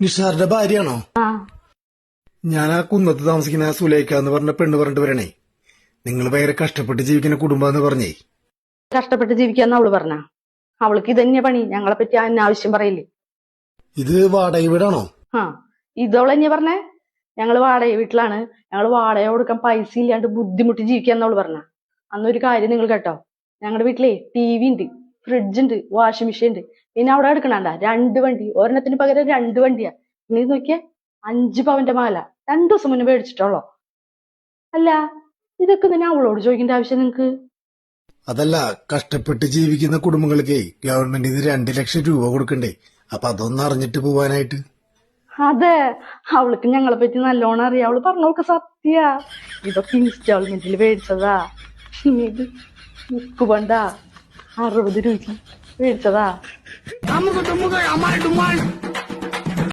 നിഷാറിന്റെ ഭാര്യയാണോ? ആ ഞാൻ ആ കുന്നത്ത് താമസിക്കുന്ന സുലൈഖ എന്ന് പറഞ്ഞ പെണ്ണ് പറഞ്ഞിട്ട് വരണേ, നിങ്ങൾ ഭയങ്കര കഷ്ടപ്പെട്ട് ജീവിക്കുന്ന കുടുംബാന്ന് പറഞ്ഞേ. കഷ്ടപ്പെട്ട് ജീവിക്കാന്ന് അവള് പറഞ്ഞ. അവൾക്ക് ഇതന്നെ പണി, ഞങ്ങളെ പറ്റി അനാവശ്യം പറയില്ലേ. ഇത് വാടക വീടാണോ? ആ ഇതവളെന്നെ പറഞ്ഞേ, ഞങ്ങള് വാടക വീട്ടിലാണ്, ഞങ്ങള് വാടക കൊടുക്കാൻ പൈസ ഇല്ലാണ്ട് ബുദ്ധിമുട്ടി ജീവിക്കാന്ന് അവള് പറഞ്ഞ. അന്നൊരു കാര്യം നിങ്ങൾ കേട്ടോ, ഞങ്ങളുടെ വീട്ടിലെ TV ഉണ്ട്, ഫ്രിഡ്ജ് ഉണ്ട്, വാഷിംഗ് മെഷീൻ ഉണ്ട്. പിന്നെ അവിടെ എടുക്കണണ്ട 2 വണ്ടി, ഒരെണ്ണത്തിന് പകരം 2 വണ്ടിയാ. നീ നോക്കിയേ, 5 പവന്റെ മാല 2 ദിവസം മുന്നേ മേടിച്ചിട്ടുള്ളോ. അല്ല, ഇതൊക്കെ തന്നെ അവളോട് ചോദിക്കേണ്ട ആവശ്യം നിങ്ങക്ക്? അതല്ല, കഷ്ടപ്പെട്ട് ജീവിക്കുന്ന കുടുംബങ്ങൾക്ക് ഗവൺമെന്റ് ഇത് 2 ലക്ഷം രൂപ കൊടുക്കണ്ടേ? അപ്പൊ അതൊന്നും അറിഞ്ഞിട്ട് പോവാനായിട്ട്. അതെ, അവൾക്ക് ഞങ്ങളെ പറ്റി നല്ലോണം അറിയാം. അവള് പറഞ്ഞവൾക്ക് സത്യ. ഇതൊക്കെ ഇൻസ്റ്റാൾമെന്റിൽ മേടിച്ചതാ. ഇത് ബുക്ക് പണ്ടാ 60 രൂപ മേടിച്ചതാ.